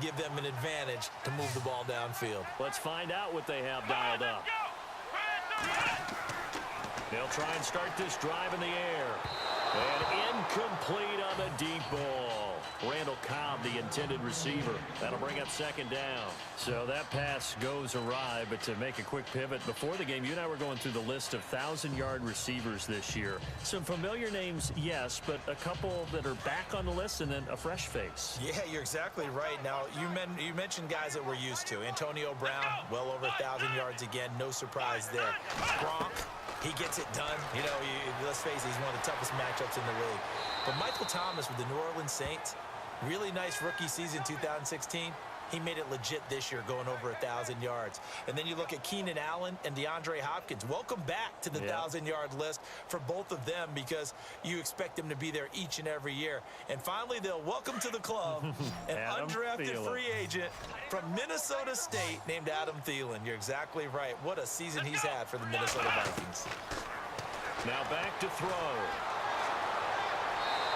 give them an advantage to move the ball downfield. Let's find out what they have dialed up. They'll try and start this drive in the air. And incomplete on the deep ball. Randall Cobb, the intended receiver. That'll bring up second down. So that pass goes awry, but to make a quick pivot, before the game, you and I were going through the list of 1,000-yard receivers this year. Some familiar names, yes, but a couple that are back on the list and then a fresh face. Yeah, you're exactly right. Now, you mentioned guys that we're used to. Antonio Brown, well over 1,000 yards again. No surprise there. Gronk. He gets it done. You know, let's face it, he's one of the toughest matchups in the league. But Michael Thomas with the New Orleans Saints, really nice rookie season 2016. He made it legit this year, going over 1,000 yards. And then you look at Keenan Allen and DeAndre Hopkins. Welcome back to the 1,000-yard list for both of them, because you expect them to be there each and every year. And finally, they'll welcome to the club an undrafted free agent from Minnesota State named Adam Thielen. You're exactly right. What a season he's had for the Minnesota Vikings. Now back to throw.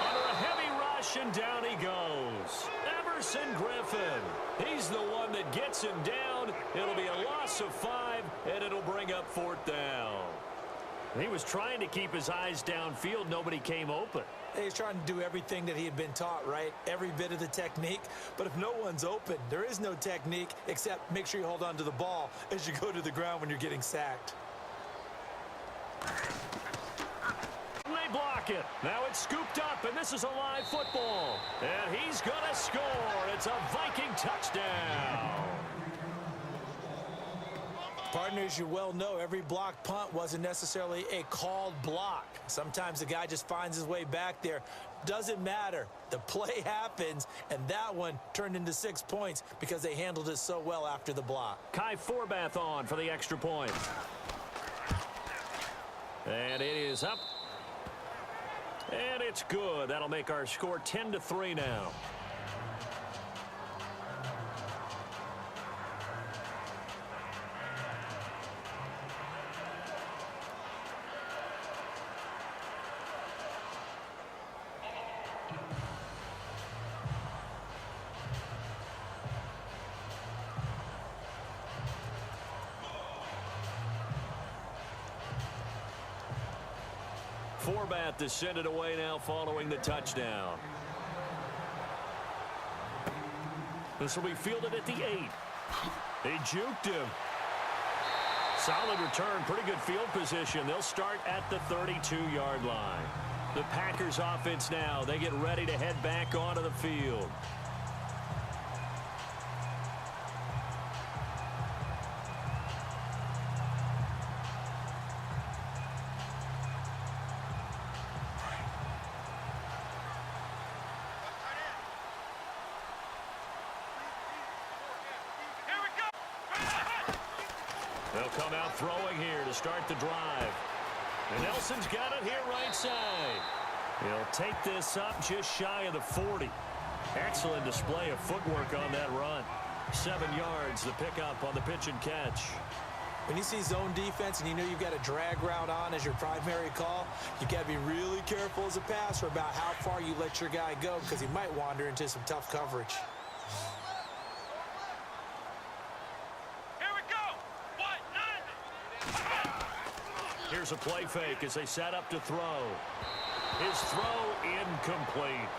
Under a heavy rush, and down he goes. Everson Griffin. He's the one that gets him down. It'll be a loss of 5, and it'll bring up 4th down. He was trying to keep his eyes downfield. Nobody came open. He's trying to do everything that he had been taught, right? Every bit of the technique. But if no one's open, there is no technique except make sure you hold on to the ball as you go to the ground when you're getting sacked. They block it. Now it's scooped up, and this is a live football. And he's going to score. It's a Viking touchdown. Partners, you well know every block punt wasn't necessarily a called block. Sometimes the guy just finds his way back there. Doesn't matter. The play happens, and that one turned into 6 points because they handled it so well after the block. Kai Forbath on for the extra point. And it is up. And it's good. That'll make our score 10-3 now. Forbath to send it away now following the touchdown. This will be fielded at the 8. They juked him. Solid return, pretty good field position. They'll start at the 32-yard line. The Packers offense now, they get ready to head back onto the field. They'll come out throwing here to start the drive. And Nelson's got it here right side. He'll take this up just shy of the 40. Excellent display of footwork on that run. 7 yards, the pickup on the pitch and catch. When you see zone defense and you know you've got a drag route on as your primary call, you got to be really careful as a passer about how far you let your guy go, because he might wander into some tough coverage. Here's a play fake as they set up to throw. His throw incomplete.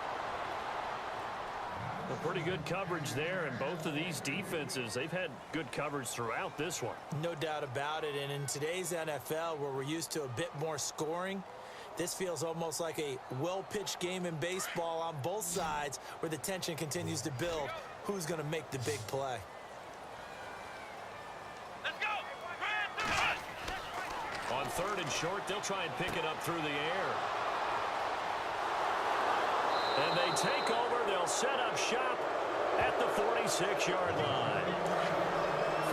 A pretty good coverage there, and both of these defenses, they've had good coverage throughout this one. No doubt about it, and in today's NFL, where we're used to a bit more scoring, this feels almost like a well-pitched game in baseball on both sides, where the tension continues to build. Who's going to make the big play? On 3rd and short, they'll try and pick it up through the air. And they take over. They'll set up shop at the 46-yard line.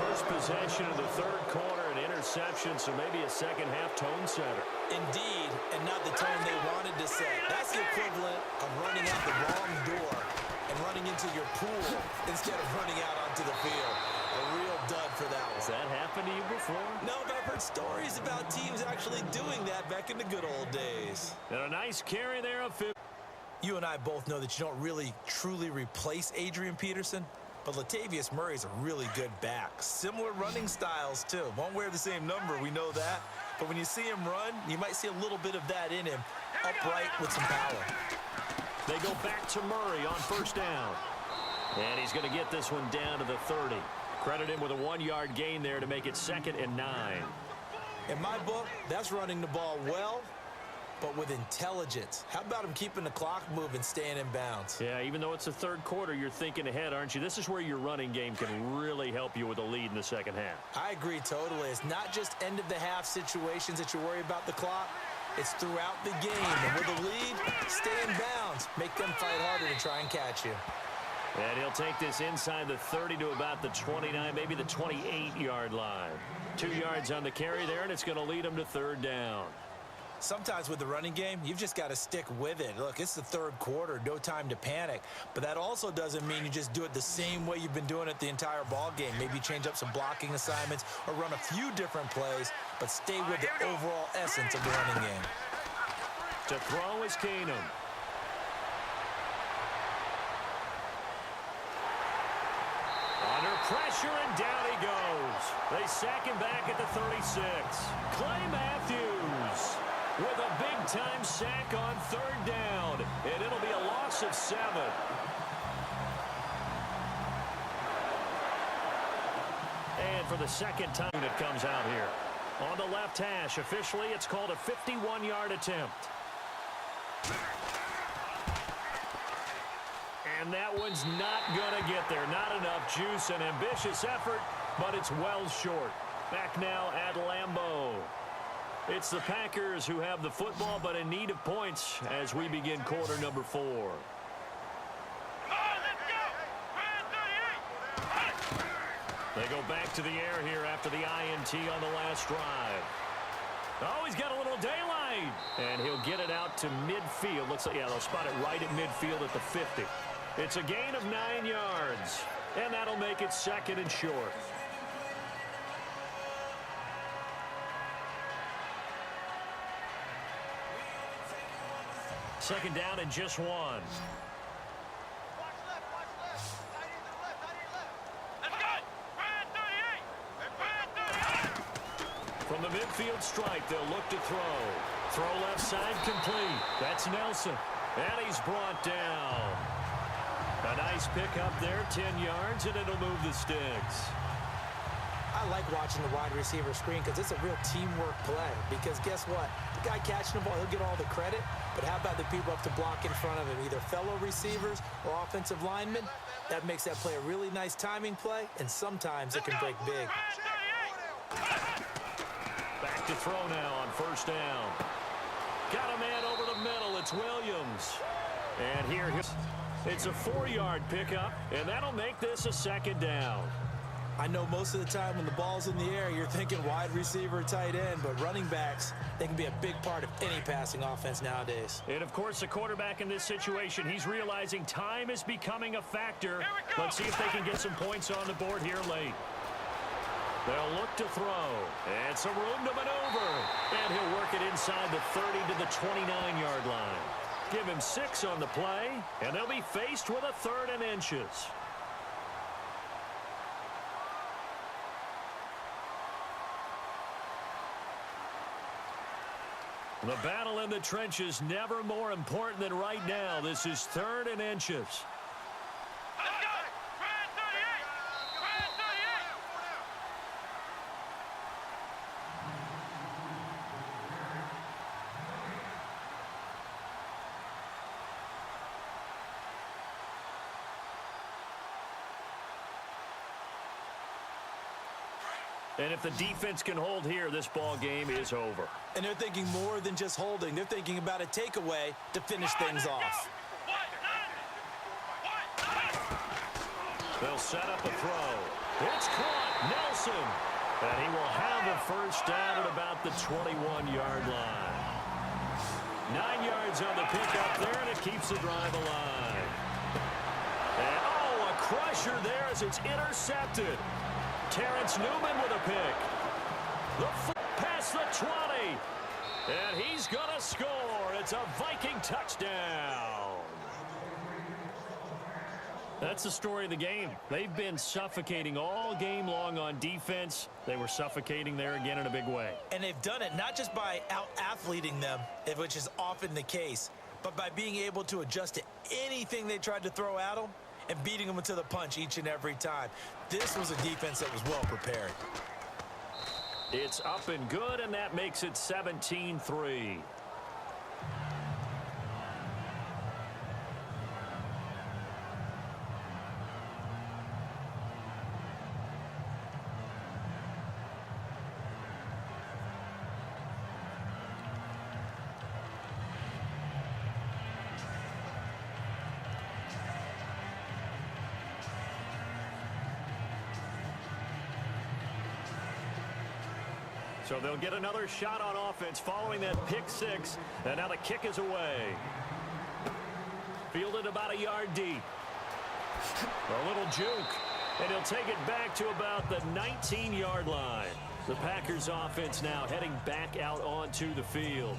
First possession of the 3rd quarter, an interception, so maybe a second-half tone setter. Indeed, and not the tone they wanted to set. That's the equivalent of running out the wrong door and running into your pool instead of running out onto the field. A real dud for that one. Has that happened to you before? No, but I've heard stories about teams actually doing that back in the good old days. And a nice carry there of 50. You and I both know that you don't really truly replace Adrian Peterson, But Latavius Murray's a really good back. Similar running styles, too. Won't wear the same number, we know that. But when you see him run, you might see a little bit of that in him, upright with some power. They go back to Murray on first down. And he's going to get this one down to the 30. Credit him with a 1-yard gain there to make it 2nd and 9. In my book, that's running the ball well, but with intelligence. How about him keeping the clock moving, staying in bounds? Yeah, even though it's the third quarter, you're thinking ahead, aren't you? This is where your running game can really help you with a lead in the second half. I agree totally. It's not just end-of-the-half situations that you worry about the clock. It's throughout the game. And with a lead, stay in bounds. Make them fight harder to try and catch you. And he'll take this inside the 30 to about the 29, maybe the 28-yard line. 2 yards on the carry there, and it's going to lead him to 3rd down. Sometimes with the running game, you've just got to stick with it. Look, it's the third quarter, no time to panic. But that also doesn't mean you just do it the same way you've been doing it the entire ball game. Maybe change up some blocking assignments or run a few different plays, but stay with the overall essence of the running game. To throw is Keenum. Under pressure, and down he goes. They sack him back at the 36. Clay Matthews with a big-time sack on 3rd down, and it'll be a loss of 7. And for the second time it comes out here. On the left hash, officially it's called a 51-yard attempt. And that one's not going to get there. Not enough juice. An ambitious effort, but it's well short. Back now at Lambeau. It's the Packers who have the football, but in need of points as we begin quarter number 4. They go back to the air here after the INT on the last drive. Oh, he's got a little daylight. And he'll get it out to midfield. Looks like, yeah, they'll spot it right at midfield at the 50. It's a gain of 9 yards. And that'll make it 2nd and short. Second down and just 1. From the midfield strike, they'll look to throw. Throw left side complete. That's Nelson. And he's brought down. A nice pickup there, 10 yards, and it'll move the sticks. I like watching the wide receiver screen because it's a real teamwork play. Because guess what? The guy catching the ball, he'll get all the credit. But how about the people up to block in front of him, either fellow receivers or offensive linemen? That makes that play a really nice timing play, and sometimes it can break big. Back to throw now on first down. Got a man over the middle. It's Williams. And here it's a 4-yard pickup, and that'll make this a 2nd down. I know most of the time when the ball's in the air, you're thinking wide receiver, tight end, but running backs, they can be a big part of any passing offense nowadays. And, of course, the quarterback in this situation, he's realizing time is becoming a factor. Let's see if they can get some points on the board here late. They'll look to throw. And some room to maneuver. And he'll work it inside the 30 to the 29-yard line. Give him 6 on the play, and they'll be faced with a 3rd and inches. The battle in the trenches never more important than right now. This is 3rd and inches. And if the defense can hold here, this ball game is over. And they're thinking more than just holding. They're thinking about a takeaway to finish things off. They'll set up a throw. It's caught. Nelson. And he will have a first down at about the 21-yard line. 9 yards on the pickup there, and it keeps the drive alive. And, oh, a crusher there as it's intercepted. Terrence Newman with a pick. The past the 20. And he's going to score. It's a Viking touchdown. That's the story of the game. They've been suffocating all game long on defense. They were suffocating there again in a big way. And they've done it not just by out-athleting them, which is often the case, but by being able to adjust to anything they tried to throw at them and beating them to the punch each and every time. This was a defense that was well prepared. It's up and good, and that makes it 17-3. So they'll get another shot on offense following that pick six. And now the kick is away. Fielded about a yard deep. A little juke. And he'll take it back to about the 19-yard line. The Packers offense now heading back out onto the field.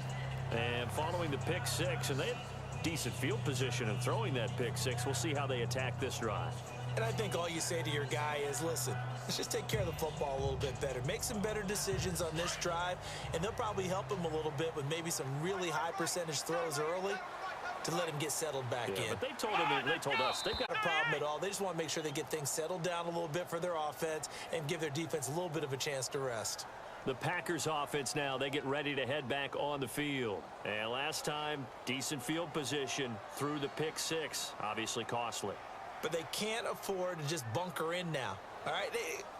And following the pick six, and they had decent field position in throwing that pick six. We'll see how they attack this drive. And I think all you say to your guy is, listen, let's just take care of the football a little bit better. Make some better decisions on this drive, and they'll probably help him a little bit with maybe some really high percentage throws early to let him get settled back in. But they told us they've got a problem at all. They just want to make sure they get things settled down a little bit for their offense and give their defense a little bit of a chance to rest. The Packers offense now, they get ready to head back on the field. And last time, decent field position through the pick six, obviously costly. But they can't afford to just bunker in now. All right,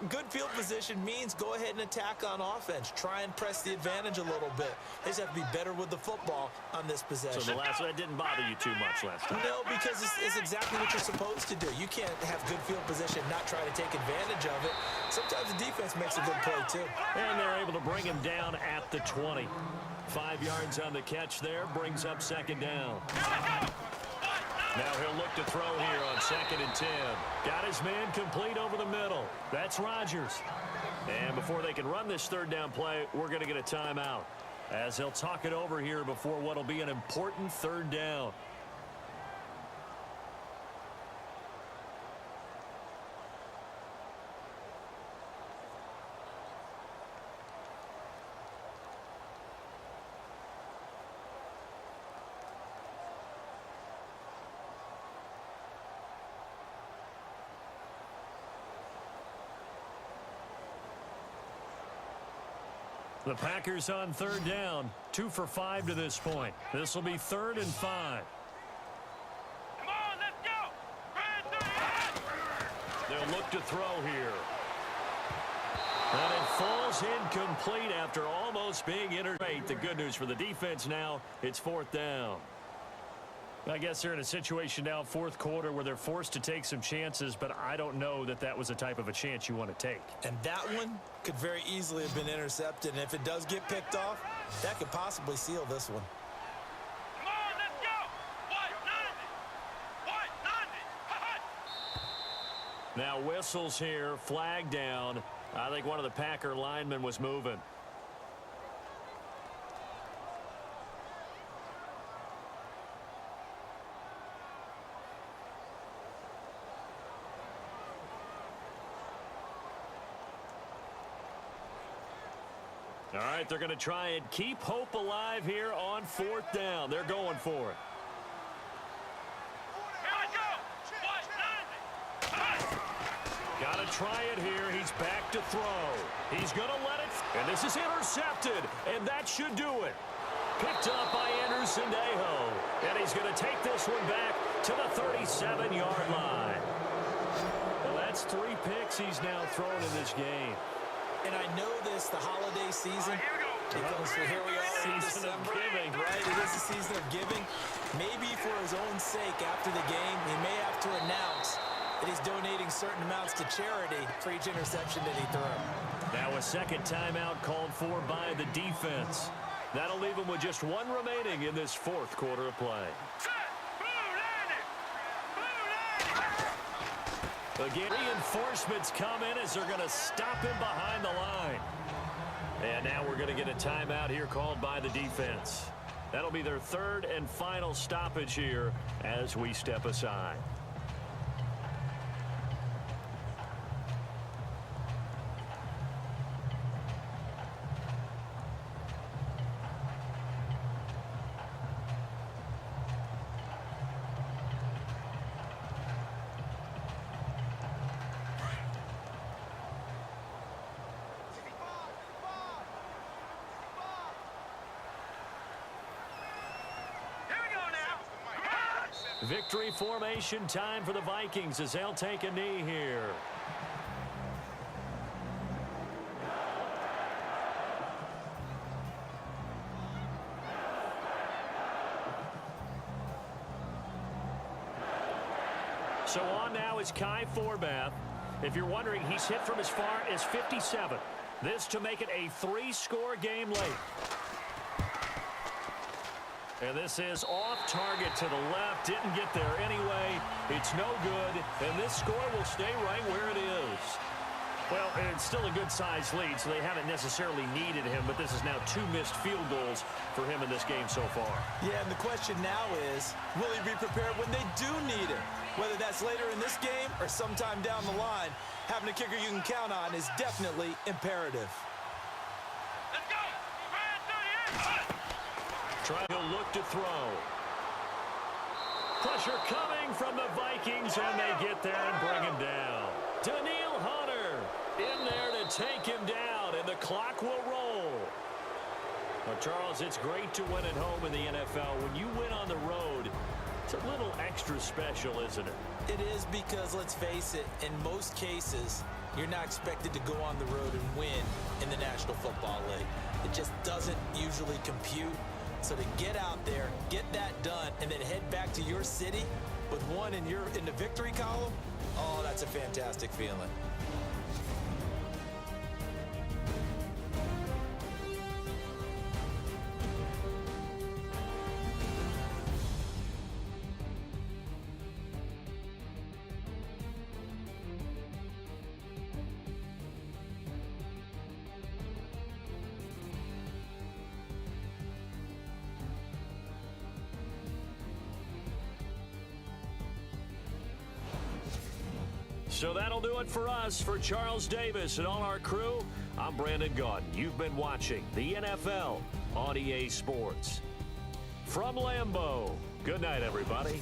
good field position means go ahead and attack on offense. Try and press the advantage a little bit. They just have to be better with the football on this possession. So that didn't bother you too much last time? No, because it's exactly what you're supposed to do. You can't have good field position and not try to take advantage of it. Sometimes the defense makes a good play, too. And they're able to bring him down at the 20. 5 yards on the catch there, brings up second down. Now he'll look to throw here on 2nd and 10. Got his man complete over the middle. That's Rodgers. And before they can run this third down play, we're going to get a timeout, as they'll talk it over here before what will be an important third down. The Packers on third down, 2 for 5 to this point. This will be 3rd and 5. Come on, let's go. They'll look to throw here. And it falls incomplete after almost being intercepted. The good news for the defense now, it's 4th down. I guess they're in a situation now, 4th quarter, where they're forced to take some chances, but I don't know that that was the type of a chance you want to take. And that one could very easily have been intercepted, and if it does get picked off, that could possibly seal this one. Come on, let's go. White 90. Now whistles here, flag down. I think one of the Packer linemen was moving. All right, they're going to try and keep hope alive here on 4th down. They're going for it. Here we go. White 90. Got to try it here. He's back to throw. He's going to let it. And this is intercepted. And that should do it. Picked up by Anderson Dejo. And he's going to take this one back to the 37-yard line. Well, that's 3 picks he's now thrown in this game. And I know this, the holiday season, because here we are in Season of December, giving. right? It is a season of giving. Maybe for his own sake after the game, he may have to announce that he's donating certain amounts to charity for each interception that he threw. Now a second timeout called for by the defense. That'll leave him with just 1 remaining in this 4th quarter of play. Again, reinforcements come in as they're going to stop him behind the line. And now we're going to get a timeout here called by the defense. That'll be their 3rd and final stoppage here as we step aside. Victory formation time for the Vikings as they'll take a knee here. So on now is Kai Forbath. If you're wondering, he's hit from as far as 57. This to make it a 3-score game late. And this is off target to the left. Didn't get there anyway. It's no good. And this score will stay right where it is. Well, it's still a good-sized lead, so they haven't necessarily needed him, but this is now 2 missed field goals for him in this game so far. Yeah, and the question now is, will he be prepared when they do need him? Whether that's later in this game or sometime down the line, having a kicker you can count on is definitely imperative. Let's go. Brand 38. Trying to look to throw. Pressure coming from the Vikings, and they get there and bring him down. Daniil Hunter in there to take him down, and the clock will roll. Well, Charles, it's great to win at home in the NFL. When you win on the road, it's a little extra special, isn't it? It is because, let's face it, in most cases, you're not expected to go on the road and win in the National Football League. It just doesn't usually compute. So to get out there, get that done, and then head back to your city with one in the victory column, oh, that's a fantastic feeling. So that'll do it for us. For Charles Davis and all our crew, I'm Brandon Gaudin. You've been watching the NFL on EA Sports. From Lambeau, good night, everybody.